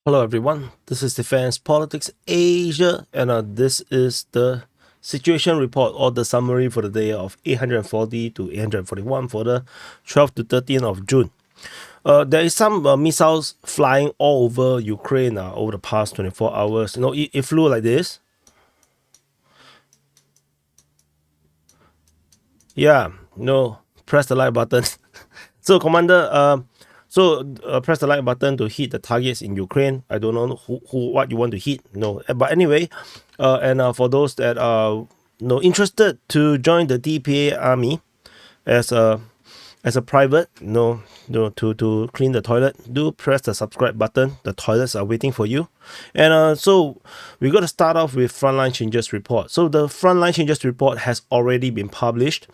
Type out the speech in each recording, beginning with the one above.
Hello everyone, this is Defense Politics Asia, and this is the situation report or the summary for the day of 840 to 841 for the 12th to 13th of June. There is some missiles flying all over Ukraine over the past 24 hours. You know, it flew like this. Yeah, press the like button. So, Commander, press the like button to hit the targets in Ukraine. I don't know what you want to hit. No, but anyway, for those that are interested to join the DPA army as a private, to clean the toilet, do press the subscribe button. The toilets are waiting for you. And so we're going to start off with frontline changes report. So the frontline changes report has already been published,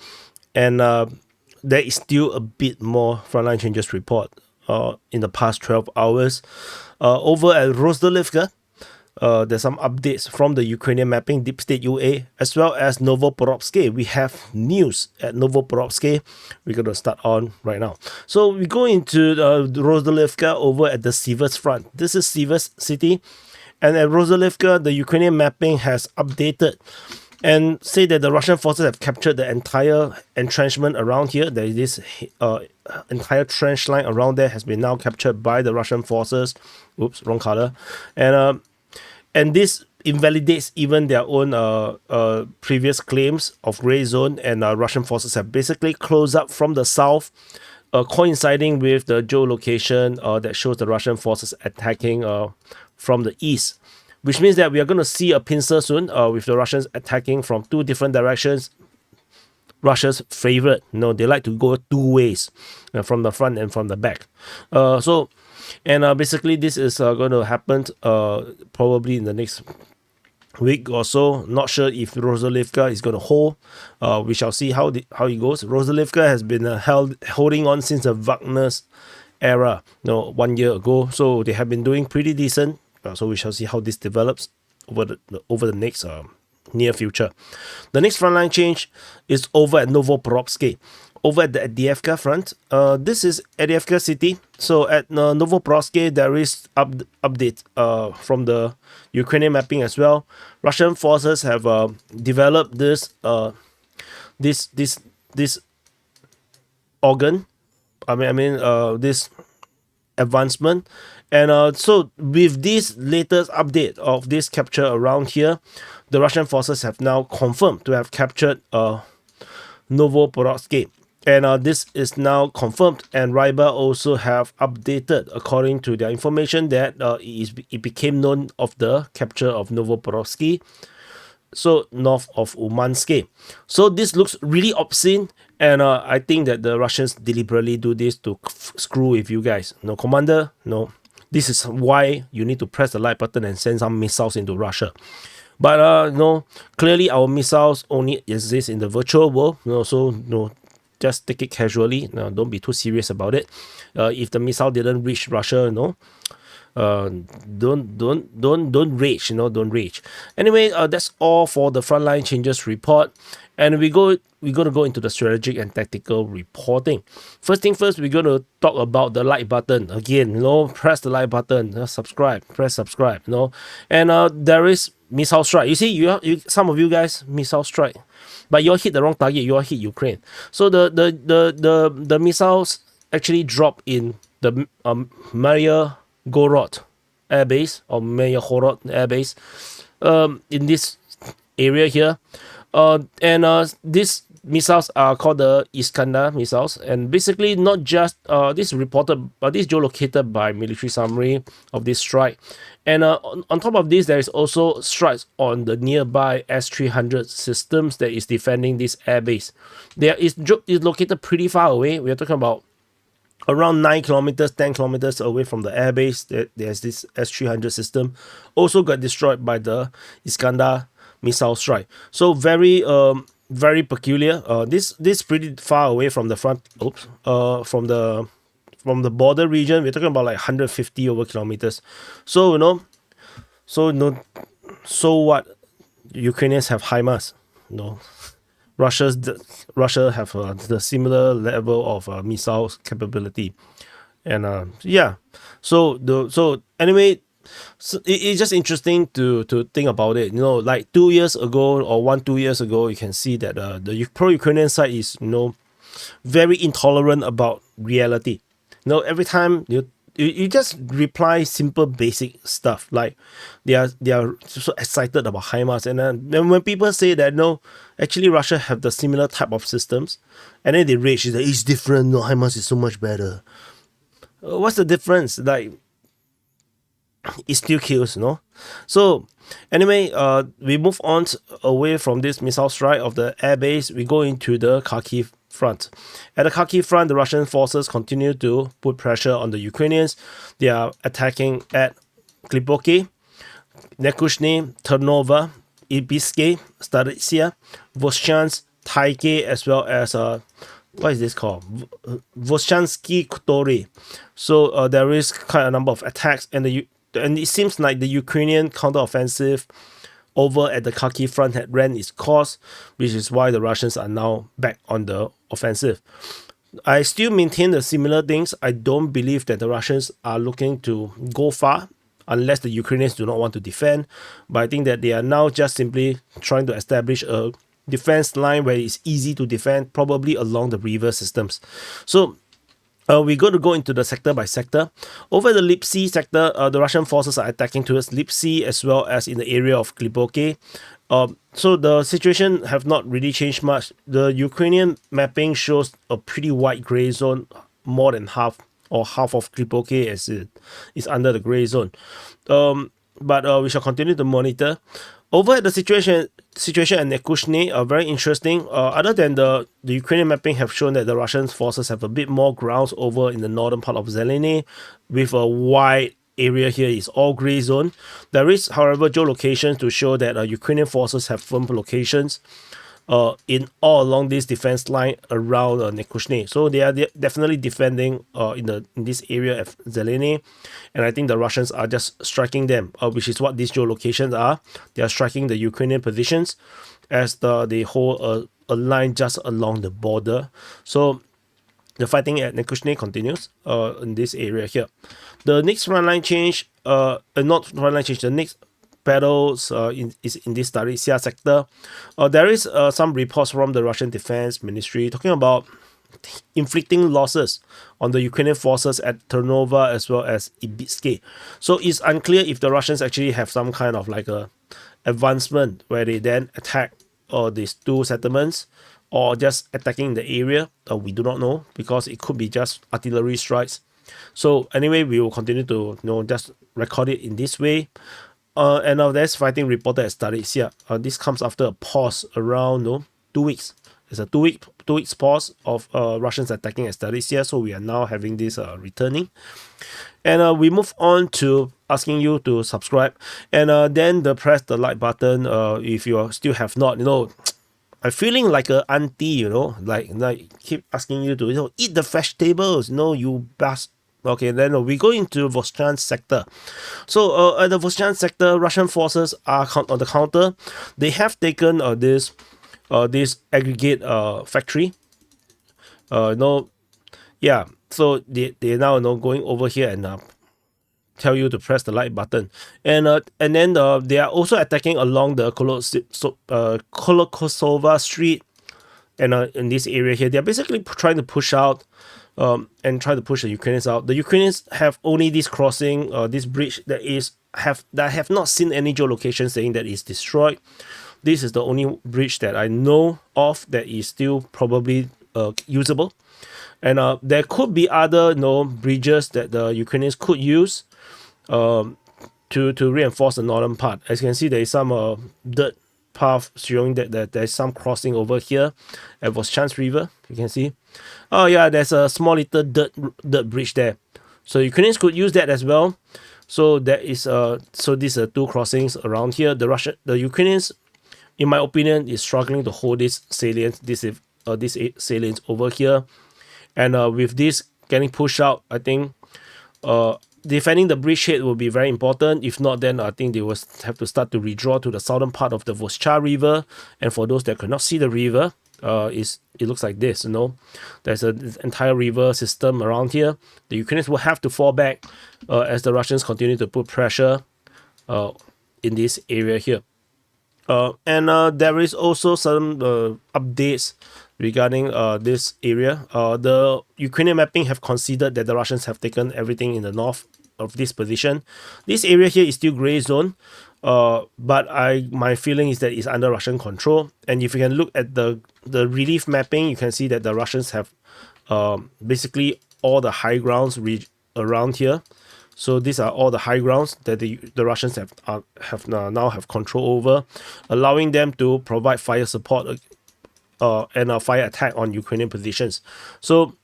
and there is still a bit more frontline changes report in the past 12 hours. Over at Rozdelivka, there's some updates from the Ukrainian mapping Deep State UA, as well as Novoporovsky. We have news at Novoporovsky. We're going to start on right now. So we go into Rozdelivka over at the Sivers front. This is Sivers city. And at Rozdelivka, the Ukrainian mapping has updated and say that the Russian forces have captured the entire entrenchment around here. There is this entire trench line around there has been now captured by the Russian forces. Oops, wrong color. And this invalidates even their own previous claims of gray zone, and Russian forces have basically closed up from the south, coinciding with the geolocation that shows the Russian forces attacking from the east, which means that we are going to see a pincer soon with the Russians attacking from two different directions. Russia's favorite, they like to go two ways, from the front and from the back. Basically this is going to happen probably in the next week or so. Not sure if Rozdelivka is going to hold. We shall see how it goes. Rozdelivka has been holding on since the Wagner's era, 1 year ago. So they have been doing pretty decent. So we shall see how this develops over the next near future. The next frontline change is over at Novoporovsky. Over at the Adivka front, this is Adivka city. So at Novoporovsky, there is update from the Ukrainian mapping as well. Russian forces have developed this organ. This advancement. And so with this latest update of this capture around here, the Russian forces have now confirmed to have captured Novoporovsky. And this is now confirmed, and Ryba also have updated according to their information that it became known of the capture of Novoporovsky, so north of Umansky. So this looks really obscene, and I think that the Russians deliberately do this to screw with you guys. No, Commander, no. This is why you need to press the like button and send some missiles into Russia. But clearly our missiles only exist in the virtual world. Just take it casually. Don't be too serious about it. If the missile didn't reach Russia, don't rage. Don't rage. Anyway, that's all for the frontline changes report. And we're going to go into the strategic and tactical reporting. First thing first, we're going to talk about the like button. Again, press the like button, press subscribe, And there is missile strike. You see, some of you guys missile strike, but you all hit the wrong target. You all hit Ukraine. So the missiles actually drop in the Maria Gorod Air Base or Maria Horod Air Base in this area here. These missiles are called the Iskander missiles, and basically not just this reported, but this geolocated by military summary of this strike. And on top of this, there is also strikes on the nearby S-300 systems that is defending this airbase. It's located pretty far away. We are talking about around 9 kilometers, 10 kilometers away from the airbase. There's this S-300 system, also got destroyed by the Iskander missile strike. So very peculiar. This pretty far away from the front. From the border region. We're talking about like 150 over kilometers. So so what? Ukrainians have HIMARS. Russia have the similar level of missile capability, and yeah. So anyway, So it's just interesting to think about it. You know, like 2 years ago or 1-2 years ago, you can see that the pro-Ukrainian side is, you know, very intolerant about reality. You know, every time you just reply simple basic stuff like they are so excited about HIMARS, and then when people say that no, actually Russia have the similar type of systems, and then they rage that it's different. No, HIMARS is so much better. What's the difference? Like, it still kills, you know. So anyway, we move on away from this missile strike of the airbase. We go into the Kharkiv front. At the Kharkiv front, the Russian forces continue to put pressure on the Ukrainians. They are attacking at Klipoki, Nekushny, Ternova, Ibiske, Staritsia, Voschansk, Taike, as well as what is this called? Voschansky Kotori. So there is quite a number of attacks, and it seems like the Ukrainian counteroffensive over at the Kharkiv front had ran its course, which is why the Russians are now back on the offensive. I still maintain the similar things. I don't believe that the Russians are looking to go far unless the Ukrainians do not want to defend. But I think that they are now just simply trying to establish a defense line where it's easy to defend, probably along the river systems. So we're going to go into the sector by sector. Over the Lipsy sector, the Russian forces are attacking towards Lipsy as well as in the area of Klipoki. So the situation have not really changed much. The Ukrainian mapping shows a pretty wide gray zone, more than half of Klipoki as it is under the gray zone. But we shall continue to monitor. Over at the situation at Nekushny are very interesting. Other than the Ukrainian mapping have shown that the Russian forces have a bit more grounds over in the northern part of Zeleny, with a wide area here is all gray zone. There is, however, geolocations to show that Ukrainian forces have firm locations in all along this defense line around Nekushny. So they are definitely defending in this area of Zeleny, and I think the Russians are just striking them, which is what these geolocations are. They are striking the Ukrainian positions as they hold a line just along the border. So the fighting at Nekushny continues in this area here. The next frontline change, not frontline change, the next battles is in this Staritsia sector. There is some reports from the Russian Defense Ministry talking about inflicting losses on the Ukrainian forces at Ternova as well as Ibiske. So it's unclear if the Russians actually have some kind of like a advancement where they then attack these two settlements, or just attacking the area. We do not know, because it could be just artillery strikes. So anyway, we will continue to just record it in this way. And now there's fighting reported at Staritsia. This comes after a pause around 2 weeks. It's a 2 weeks pause of Russians attacking at Staritsia. So we are now having this returning. And we move on to asking you to subscribe, and then press the like button if you still have not. I'm feeling like an auntie, like keep asking you to eat the vegetables, you bastard. Okay, then we go into Voschansk sector. So at the Voschansk sector, Russian forces are on the counter. They have taken this aggregate factory. Yeah. So they now going over here and tell you to press the like button, and then they are also attacking along the Kolokosova Street, and in this area here, they are basically trying to push out. And try to push the Ukrainians out. The Ukrainians have only this crossing, this bridge that have not seen any geolocation saying that it's destroyed. This is the only bridge that I know of that is still probably usable, and there could be other bridges that the Ukrainians could use to reinforce the northern part. As you can see, there is some dirt path showing that there's some crossing over here at Voschansk River. You can see. Oh yeah, there's a small little dirt bridge there. So Ukrainians could use that as well. So there is these are two crossings around here. The Ukrainians, in my opinion, is struggling to hold this salient, this salient over here. And with this getting pushed out, I think defending the bridgehead will be very important. If not, then I think they will have to start to redraw to the southern part of the Voschansk River. And for those that cannot see the river, it looks like this. There's an entire river system around here. The Ukrainians will have to fall back as the Russians continue to put pressure in this area here. And there is also some updates regarding this area. The Ukrainian mapping have considered that the Russians have taken everything in the north of this position. This area here is still gray zone, but my feeling is that it's under Russian control. And if you can look at the relief mapping, you can see that the Russians have basically all the high grounds around here. So these are all the high grounds that the Russians have now have control over, allowing them to provide fire support and a fire attack on Ukrainian positions. So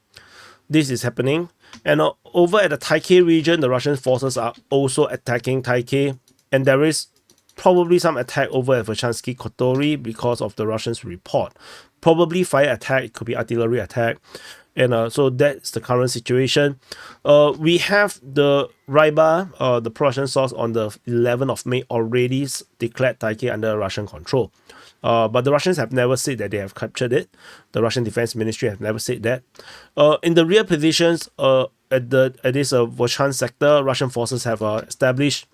this is happening. And over at the Taikei region, the Russian forces are also attacking Taikei, and there is probably some attack over at Verchansky Kotori because of the Russians' report. Probably fire attack, it could be artillery attack. And so that's the current situation. We have the Ryba, the Russian source, on the 11th of May already declared Taikei under Russian control. But the Russians have never said that they have captured it. The Russian Defense Ministry have never said that. In the rear positions at this Volchan sector, Russian forces have established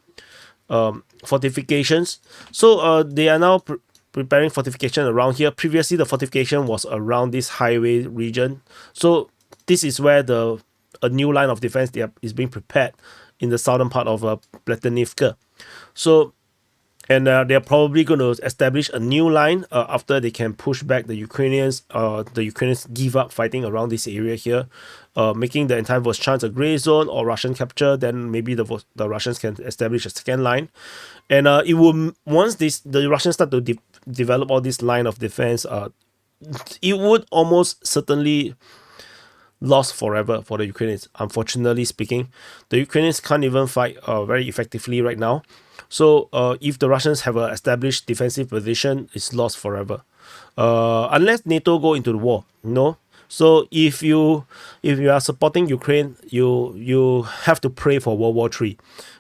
fortifications. So they are now preparing fortification around here. Previously, the fortification was around this highway region. So this is where a new line of defense is being prepared in the southern part of Platonivka. So, and they're probably going to establish a new line after they can push back the Ukrainians. The Ukrainians give up fighting around this area here, making the entire Volchan a gray zone or Russian capture. Then maybe the Russians can establish a second line. And it will, once the Russians start to develop all this line of defense, it would almost certainly lost forever for the Ukrainians. Unfortunately speaking, the Ukrainians can't even fight very effectively right now. So if the Russians have an established defensive position, it's lost forever. Unless NATO go into the war, So if you are supporting Ukraine, you have to pray for World War III,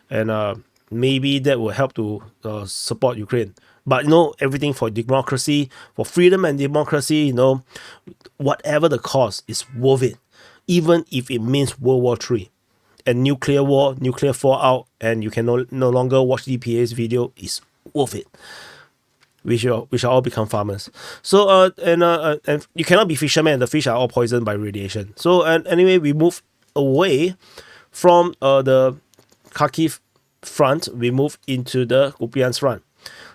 and maybe that will help to support Ukraine. But everything for democracy, for freedom and democracy, whatever the cost is worth it, even if it means World War III. And nuclear war, nuclear fallout, and you can no longer watch DPA's video, is worth it. We shall all become farmers. So and you cannot be fishermen. The fish are all poisoned by radiation. So and anyway, we move away from the Kharkiv front. We move into the Kupiansk front.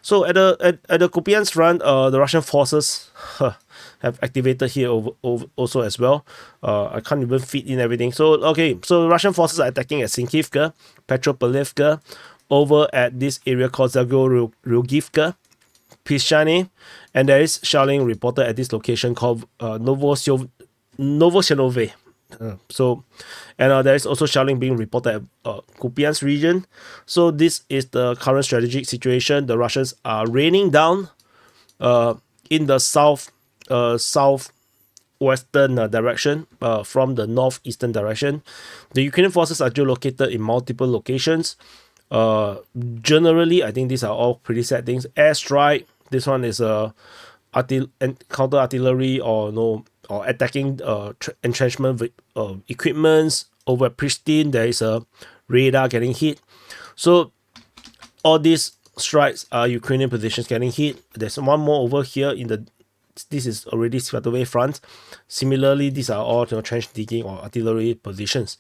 So at the Kupiansk front, the Russian forces have activated here over also as well. I can't even fit in everything. So so Russian forces are attacking at Sinkivka, Petropolivka, over at this area called Zagorugivka, Pischane, and there is shelling reported at this location called Novoshelove. And there is also shelling being reported at Kupiansk region. So this is the current strategic situation. The Russians are raining down in the southwestern direction from the northeastern direction. The Ukrainian forces are geolocated in multiple locations. Generally, I think these are all pretty sad things. Airstrike. This one is counter artillery or attacking entrenchment equipments. Over at Pristine, there is a radar getting hit. So all these strikes are Ukrainian positions getting hit. There's one more over here this is already Sviatove front. Similarly, these are all trench digging or artillery positions.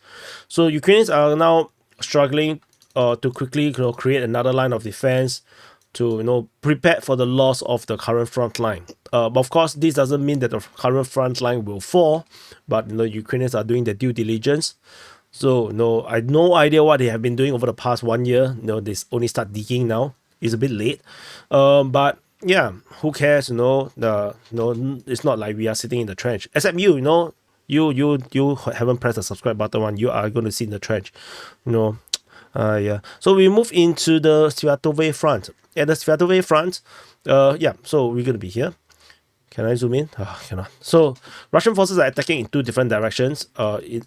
So Ukrainians are now struggling to quickly create another line of defense to prepare for the loss of the current front line. But of course, this doesn't mean that the current front line will fall, but Ukrainians are doing their due diligence. So I have no idea what they have been doing over the past 1 year. They only start digging now. It's a bit late, but yeah, who cares? It's not like we are sitting in the trench. Except you haven't pressed the subscribe button one. You are going to sit in the trench, yeah. So we move into the Sviatove front. At the Sviatove front, so we're going to be here. Can I zoom in? Cannot. So Russian forces are attacking in two different directions. In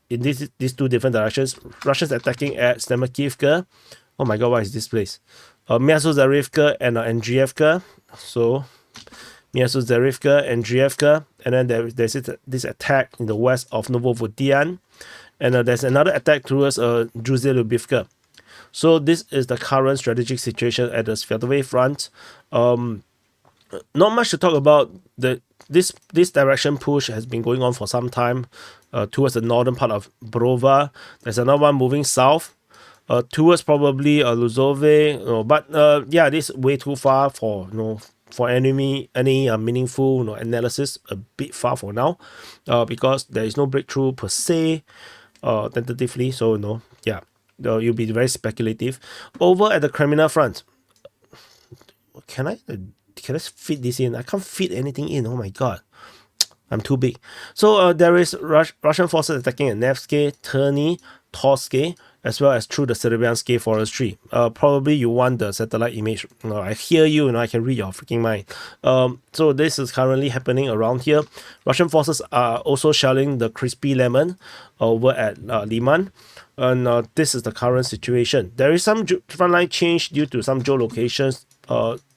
these two different directions, Russians attacking at Stemakivka. Oh my god, what is this place? Myasozarivka and Andrievka. So Miasuzerivka, Andriivka, and then there's this attack in the west of Novovodian, and there's another attack towards Druzhia-Lubivka. So this is the current strategic situation at the Sviatové front. Not much to talk about. This direction push has been going on for some time towards the northern part of Brova. There's another one moving south towards probably Luzove, but yeah, this is way too far for for any meaningful analysis. A bit far for now because there is no breakthrough per se tentatively. So yeah, you'll be very speculative. Over at the Crimea front, can I fit this in? I can't fit anything in. Oh my god, I'm too big. So there is Russian forces attacking at Nevsky, Terny, Torske, as well as through the Serbiansky forestry. Probably you want the satellite image. I hear you, and I can read your freaking mind. So this is currently happening around here. Russian forces are also shelling the Crispy Lemon over at Liman. And this is the current situation. There is some frontline change due to some geolocations.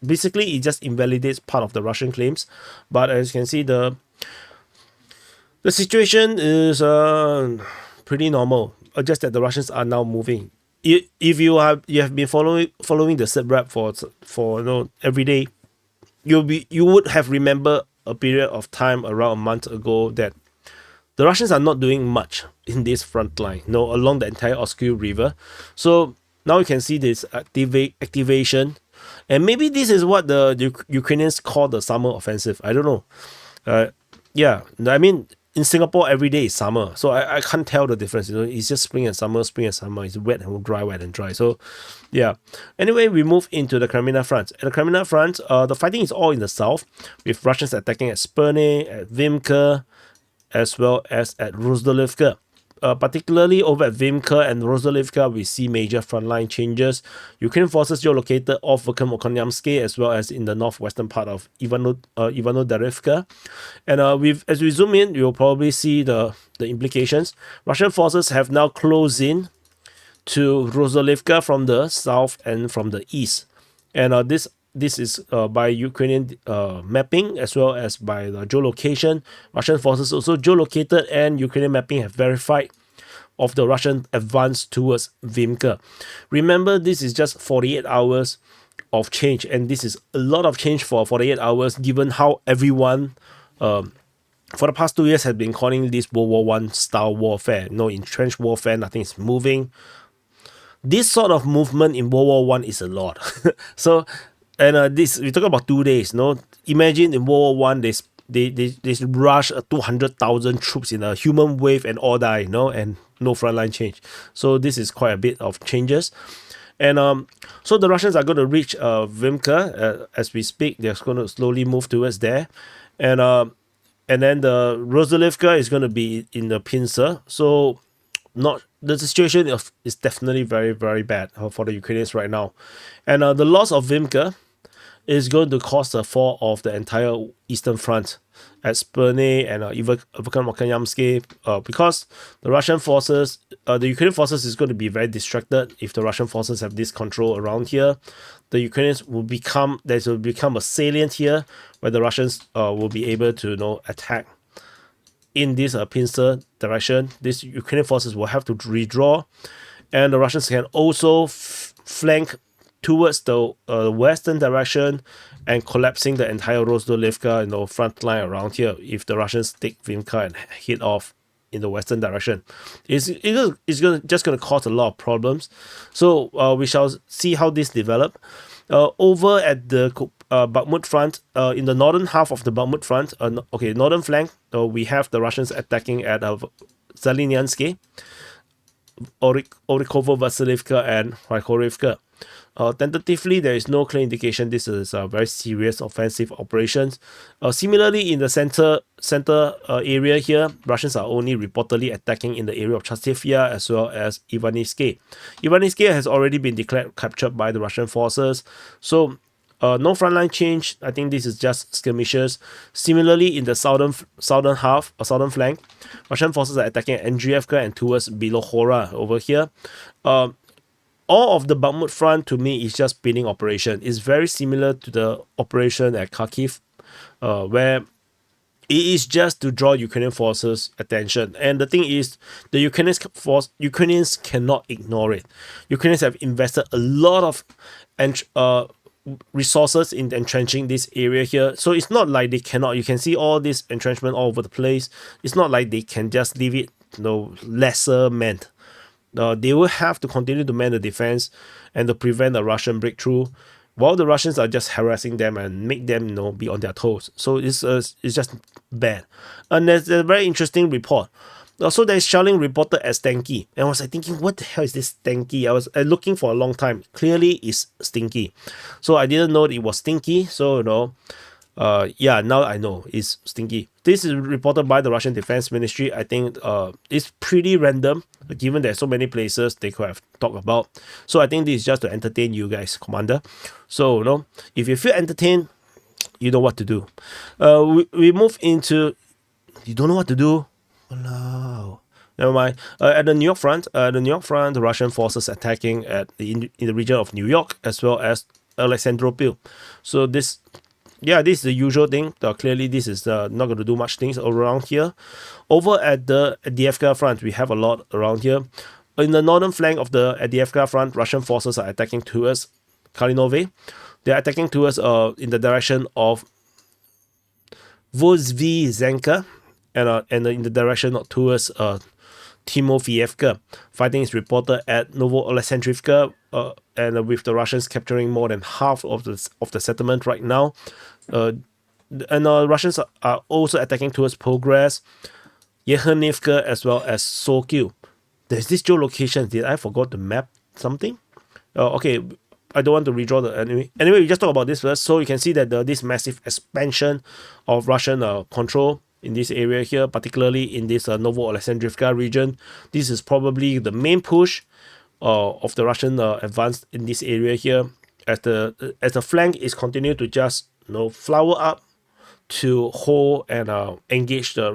Basically, it just invalidates part of the Russian claims. But as you can see, the situation is pretty normal. Just that the Russians are now moving. If you have been following the SITREP for every day, you would have remembered a period of time around a month ago that the Russians are not doing much in this front line, along the entire Oskil River. So now you can see this activation, and maybe this is what the Ukrainians call the summer offensive. I don't know. Yeah, I mean, in Singapore, every day is summer, so I can't tell the difference. It's just spring and summer. It's wet and dry, wet and dry. So, yeah. Anyway, we move into the Crimea front. At the Crimea front, the fighting is all in the south, with Russians attacking at Sperne, at Vimka, as well as at Rozdolivka. Particularly over at Vimka and Rozdolivka, we see major frontline changes. Ukrainian forces geolocated off Verkhem-Okanyamsky, as well as in the northwestern part of Ivano-Darivka. And as we zoom in, you'll probably see the implications. Russian forces have now closed in to Rozdolivka from the south and from the east. And this is by Ukrainian mapping as well as by the geolocation. Russian forces also geolocated, and Ukrainian mapping have verified of the Russian advance towards Vimka. Remember, this is just 48 hours of change, and this is a lot of change for 48 hours given how everyone for the past 2 years has been calling this World War I style warfare. In trench warfare, nothing is moving. This sort of movement in World War I is a lot. So, and this, we talk about 2 days. Imagine in World War I, they rush 200,000 troops in a human wave and all die, and no frontline change. So this is quite a bit of changes. And so the Russians are going to reach Vimka as we speak. They're going to slowly move towards there. And then the Rozdolivka is going to be in the pincer. So the situation is definitely very, very bad for the Ukrainians right now. And the loss of Vimka is going to cause the fall of the entire eastern front at Sperne and Verkhem-Okanyamsky, because the Russian forces, the Ukrainian forces is going to be very distracted if the Russian forces have this control around here. The Ukrainians will become a salient here where the Russians will be able to attack in this pincer direction. These Ukrainian forces will have to redraw, and the Russians can also flank towards the western direction and collapsing the entire Rozdolivka front line around here if the Russians take Vimka and hit off in the western direction. It's just going to cause a lot of problems. So we shall see how this develop. Over at the Bakhmut front, in the northern half of the Bakhmut front, northern flank, we have the Russians attacking at Zaliniansky, Orikovo-Vasilivka, and Rykorivka. Tentatively, there is no clear indication this is a very serious offensive operations. Similarly, in the center area here, Russians are only reportedly attacking in the area of Chasivya as well as Ivanivsky. Ivanivsky has already been declared captured by the Russian forces. So no frontline change. I think this is just skirmishes. Similarly, in the southern flank, Russian forces are attacking at Andriivka and towards Bilohora over here. All of the Bakhmut front to me is just pinning operation. It's very similar to the operation at Kharkiv. where it is just to draw Ukrainian forces' attention. And the thing is, the Ukrainians cannot ignore it. Ukrainians have invested a lot of resources in entrenching this area here. So it's not like they cannot. You can see all this entrenchment all over the place. It's not like they can just leave it, lesser manned. They will have to continue to man the defense and to prevent a Russian breakthrough, while the Russians are just harassing them and make them, be on their toes. So it's just bad. And there's a very interesting report. Also, there's shelling reported as stanky. And I was like thinking, what the hell is this stanky? I was looking for a long time. Clearly, it's stinky. So I didn't know it was stinky. So, yeah, now I know it's stinky. This is reported by the Russian Defense Ministry. I think it's pretty random, given there's so many places they could have talked about. So I think this is just to entertain you guys, Commander. So, if you feel entertained, you know what to do. We move into, you don't know what to do? Oh no. Never mind. At the New York front, the Russian forces attacking in the region of New York as well as Alexandropol. So this is the usual thing. Clearly, this is not going to do much things around here. Over at the Avdiivka front, we have a lot around here. In the northern flank of the Avdiivka front, Russian forces are attacking towards Kalinove. They are attacking towards in the direction of Vozvizenka and in the direction towards Timofeyevka. Fighting is reported at Novo-Alexandrivka, and with the Russians capturing more than half of the settlement right now. And Russians are also attacking towards Progress, Yekhanivka, as well as Sokil. There's this geolocation. Did I forgot to map something? Okay, I don't want to redraw the enemy. Anyway, we just talk about this first. So you can see that this massive expansion of Russian control in this area here, particularly in this Novo-Alexandrivka region. This is probably the main push of the Russian advance in this area here, as the flank is continuing to just flower up to hold and engage the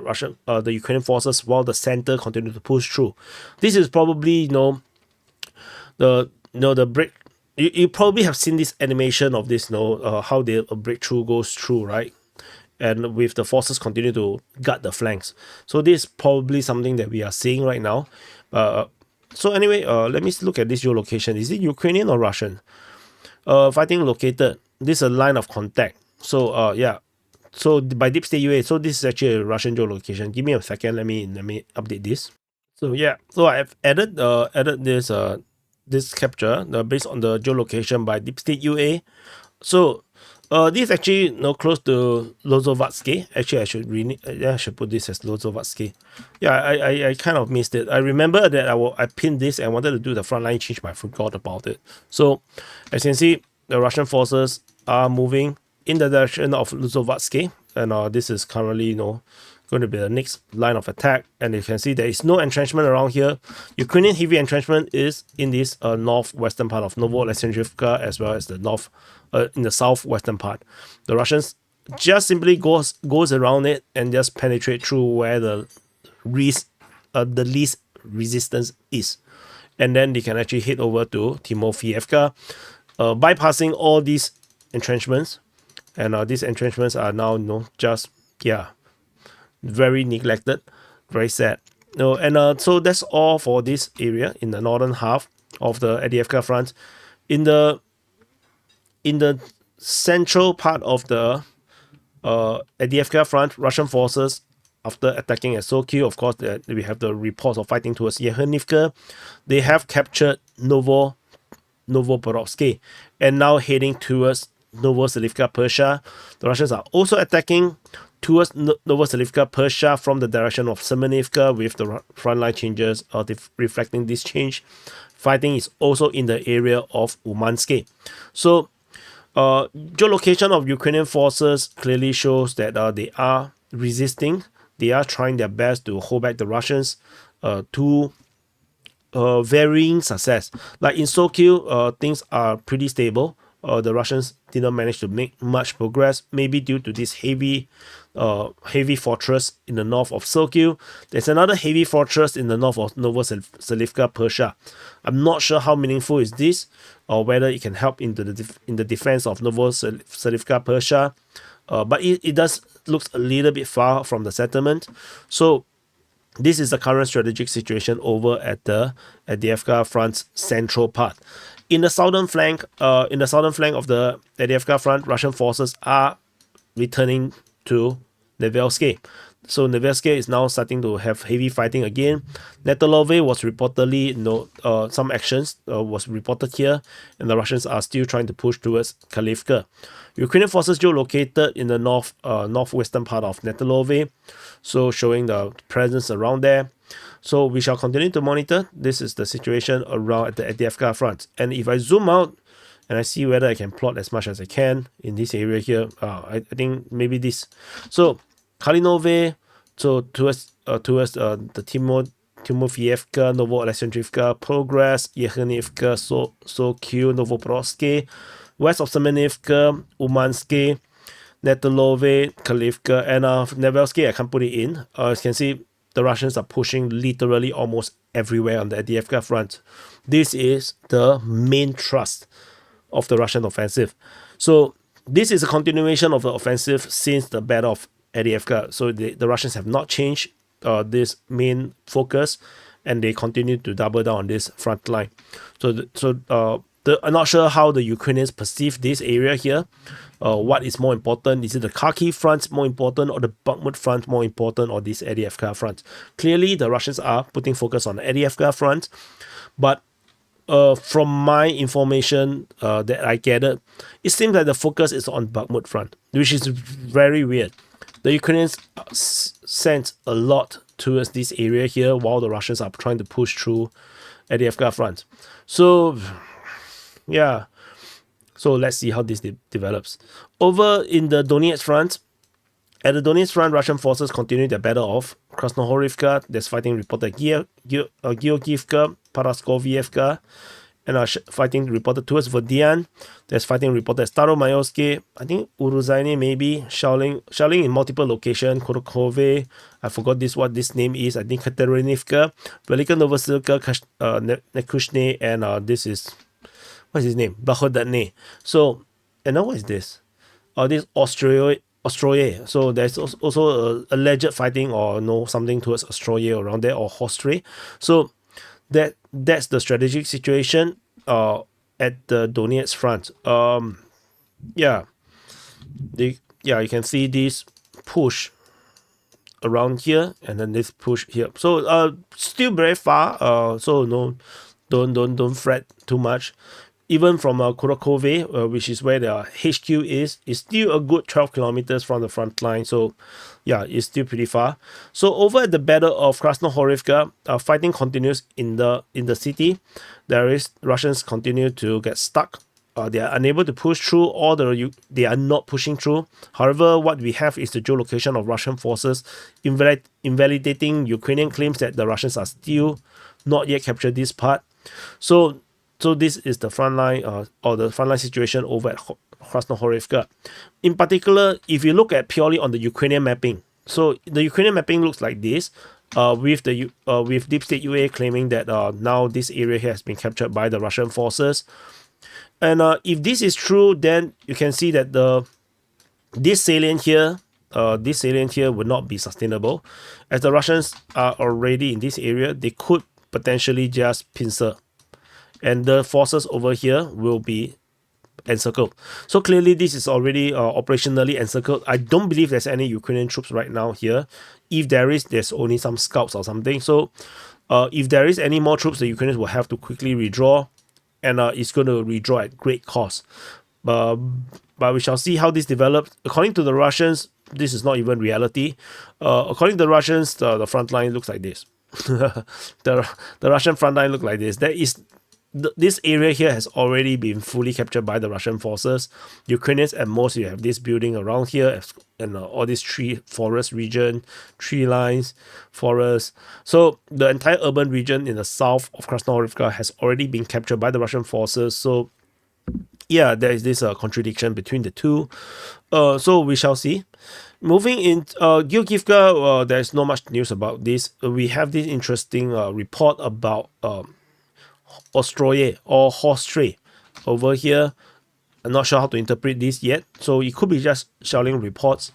Ukrainian forces, while the center continue to push through. This is probably the break. You probably have seen this animation of this, how the breakthrough goes through, right? And with the forces continue to guard the flanks. So this is probably something that we are seeing right now. So anyway, let me look at this geolocation. Is it Ukrainian or Russian? Fighting located. This is a line of contact. So yeah. So by Deep State UA. So this is actually a Russian geolocation. Give me a second. Let me update this. So yeah. So I've added this capture based on the geolocation by Deep State UA. So this is actually close to Lozovatsky. Actually, I should put this as Lozovatsky. Yeah, I kind of missed it. I remember that I pinned this and wanted to do the frontline change, but I forgot about it. So as you can see, the Russian forces are moving in the direction of Lozovatsky, and this is currently going to be the next line of attack. And you can see there is no entrenchment around here. Ukrainian heavy entrenchment is in this northwestern part of Novo-Alexandrivka, as well as the in the southwestern part. The Russians just simply goes around it and just penetrate through where the least resistance is, and then they can actually head over to Timofeyevka, bypassing all these entrenchments. And these entrenchments are now just very neglected, very sad. So that's all for this area in the northern half of the Avdiivka front. In the central part of the Avdiivka front, Russian forces, after attacking at Sokil, of course, we have the reports of fighting towards Yekhanivka. They have captured Novoporovsky and now heading towards Novoselivka, Persia. The Russians are also attacking towards Novoselivka, Persia from the direction of Semenivka, with the frontline changes reflecting this change. Fighting is also in the area of Umansky. So geolocation of Ukrainian forces clearly shows that they are resisting. They are trying their best to hold back the Russians to varying success. Like in Sokil, things are pretty stable. The Russians did not manage to make much progress, maybe due to this heavy fortress in the north of Sokil. There's another heavy fortress in the north of Novoselivka, Persia. I'm not sure how meaningful is this, or whether it can help in the defense of Novoselivka, Persia. but it does looks a little bit far from the settlement. So this is the current strategic situation over at the Avdiivka front's central part. In the southern flank of the Avdiivka front, Russian forces are returning to Nevelsky. So Nevelsky is now starting to have heavy fighting again. Netelove was reportedly, some actions was reported here, and the Russians are still trying to push towards Khalivka. Ukrainian forces geolocated in the northwestern part of Netelove, so showing the presence around there. So we shall continue to monitor. This is the situation around at the Avdiivka front. And if I zoom out and I see whether I can plot as much as I can in this area here, I think maybe this. So Kalinove, so towards the Timofeyevka, Novoalexandrivka, Progress, Yekhanivka, Sokyu, Novoprosky, west of Semenivka, Umansky, Netelove, Khalivka, and Nevelsky. I can't put it in. As you can see, the Russians are pushing literally almost everywhere on the Avdiivka front. This is the main thrust of the Russian offensive. So this is a continuation of the offensive since the Battle of Avdiivka. So the Russians have not changed this main focus, and they continue to double down on this front line. I'm not sure how the Ukrainians perceive this area here. What is more important? Is it the Kharkiv front more important, or the Bakhmut front more important, or this Avdiivka front? Clearly, the Russians are putting focus on the Avdiivka front, but from my information that I gathered, it seems like the focus is on Bakhmut front, which is very weird. The Ukrainians sent a lot towards this area here, while the Russians are trying to push through Avdiivka front. So, yeah. So let's see how this develops. Over in the Donetsk front, at the Donetsk front, Russian forces continue their battle of Krasnohorivka. There's fighting reported Georgievka, Paraskovievka, and fighting reported towards Vodian. There's fighting reported at Staromayorsky, I think Uruzaine maybe, shelling in multiple locations, Korokhove, I forgot what this name is, I think Katerinivka, Velika Novosilka, Nekushne, and this is, what's his name? Bahodatne. So, and now what is this? This Ostroye. So there's also alleged fighting or something towards Ostroye around there, or Hostre. So that's the strategic situation at the Donetsk front. You can see this push around here, and then this push here. So still very far. So no, don't fret too much. Even from Korokhove, which is where the HQ is still a good 12 kilometers from the front line. So, yeah, it's still pretty far. So over at the Battle of Krasnohorivka, fighting continues in the city. Russians continue to get stuck. They are unable to push through, or they are not pushing through. However, what we have is the geolocation of Russian forces, invalidating Ukrainian claims that the Russians are still not yet captured this part. So this is the front line or the frontline situation over at Krasnohorivka. In particular, if you look at purely on the Ukrainian mapping, so the Ukrainian mapping looks like this, with Deep State UA claiming that now this area here has been captured by the Russian forces. And if this is true, then you can see that this salient here would not be sustainable, as the Russians are already in this area. They could potentially just pincer, and the forces over here will be encircled. So clearly this is already operationally encircled. I don't believe there's any Ukrainian troops right now here. If there is, there's only some scouts or something. So if there is any more troops, the Ukrainians will have to quickly redraw, and it's going to redraw at great cost. But we shall see how this develops. According to the Russians, this is not even reality. According to the Russians, the front line looks like this. the Russian front line looks like this. This area here has already been fully captured by the Russian forces. Ukrainians, at most, you have this building around here, and all this forest region, tree lines, forests. So the entire urban region in the south of Krasnohorivka has already been captured by the Russian forces. So yeah, there is this contradiction between the two. So we shall see. Moving in, Georgievka, there's not much news about this. We have this interesting report about Ostroye or Hostre over here. I'm not sure how to interpret this yet. So it could be just shelling reports.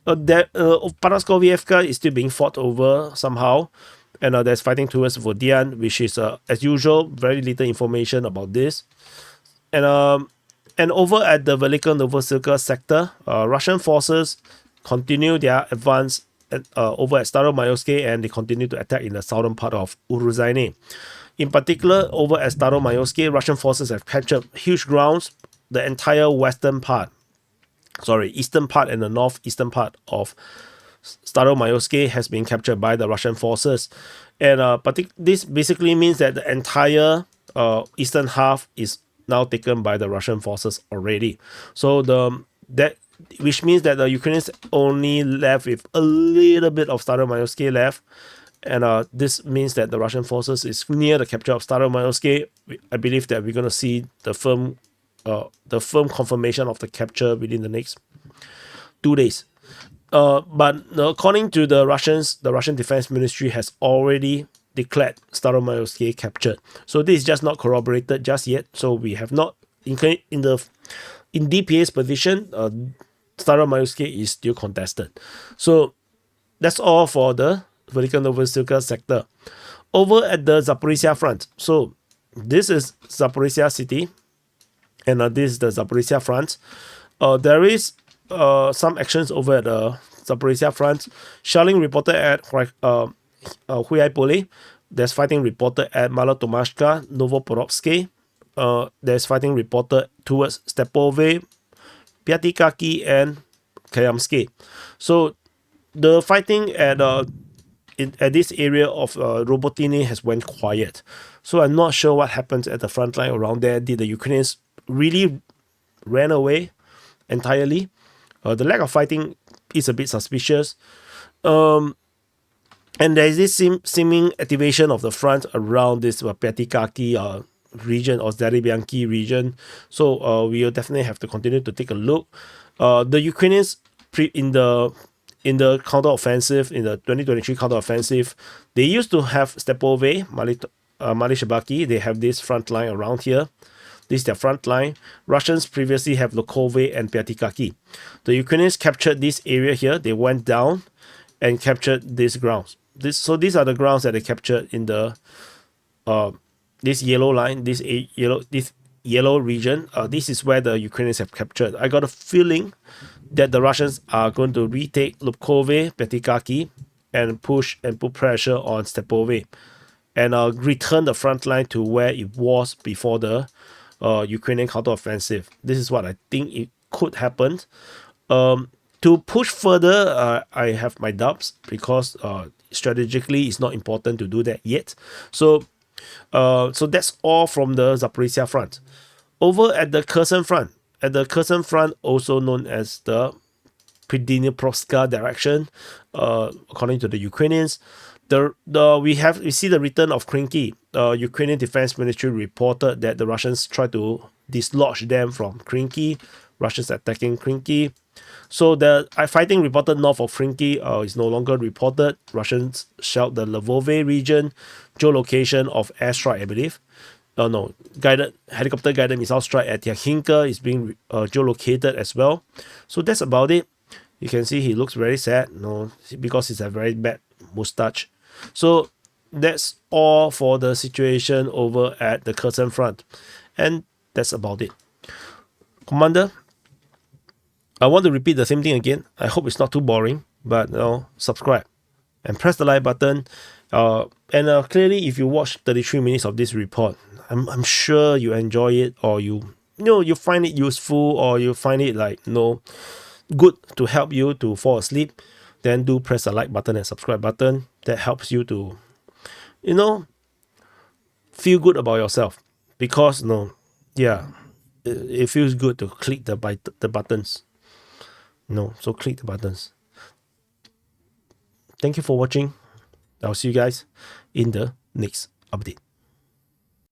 Paraskov is still being fought over somehow. And there's fighting towards Vodian, which is, as usual, very little information about this. And over at the Velika Novosibirsk sector, Russian forces continue their advance over at Staromayorsky, and they continue to attack in the southern part of Uruzhaine. In particular, over at Staromayorsky, Russian forces have captured huge grounds. The entire eastern part and the northeastern part of Staromayorsky has been captured by the Russian forces. And this basically means that the entire eastern half is now taken by the Russian forces already. So which means that the Ukrainians only left with a little bit of Staromayorsky left. And this means that the Russian forces is near the capture of Staromayorsky. I believe that we're going to see the firm confirmation of the capture within the next 2 days. But according to the Russian Defense Ministry has already declared Staromayorsky captured. So this is just not corroborated just yet. So we have not in DPA's position. Staromayorsky is still contested. So that's all for the Velika Novosibirsk sector. Over at the Zaporizhia front. So this is Zaporizhia city, and this is the Zaporizhia front. There is some actions over at the Zaporizhia front. Shelling reported at Huyaipole. There's fighting reported at Malotomashka, Novoporovsky. There's fighting reported towards Stepove, Pyatikaki, and Kayamsky. So the fighting at this area of Robotini has went quiet. So I'm not sure what happened at the front line around there. Did the Ukrainians really ran away entirely? The lack of fighting is a bit suspicious. And there is this seeming activation of the front around this Pyatikaki region or Zarybyanki region. So we will definitely have to continue to take a look. The Ukrainians in the counteroffensive, in the 2023 counteroffensive, they used to have Stepove, Malishabaki. They have this front line around here. This is their front line. Russians previously have Lokove and Pyatikaki. The Ukrainians captured this area here. They went down and captured these grounds. So these are the grounds that they captured in the this yellow line, this yellow region. This is where the Ukrainians have captured. I got a feeling that the Russians are going to retake Lubkove, Pyatikaki, and push and put pressure on Stepove, and return the front line to where it was before the Ukrainian counteroffensive. This is what I think it could happen. To push further, I have my doubts because strategically it's not important to do that yet. So that's all from the Zaporizhia front. Over at the Kherson front, also known as the Pridniprovska direction, according to the Ukrainians, we see the return of Krinky. Ukrainian Defense Ministry reported that the Russians tried to dislodge them from Krinky. Russians attacking Krinky. So the fighting reported north of Krinky is no longer reported. Russians shelled the Lvove region, geolocation of airstrike, I believe. Helicopter guided missile strike at Yakhinka is being geolocated as well. So that's about it. You can see he looks very sad, because he's a very bad mustache. So that's all for the situation over at the Kherson front. And that's about it. Commander, I want to repeat the same thing again. I hope it's not too boring, but subscribe and press the like button. And clearly, if you watch 33 minutes of this report, I'm sure you enjoy it, or you find it useful, or you find it good to help you to fall asleep. Then do press the like button and subscribe button. That helps you to, feel good about yourself, because it feels good to click the buttons. So click the buttons. Thank you for watching. I'll see you guys in the next update.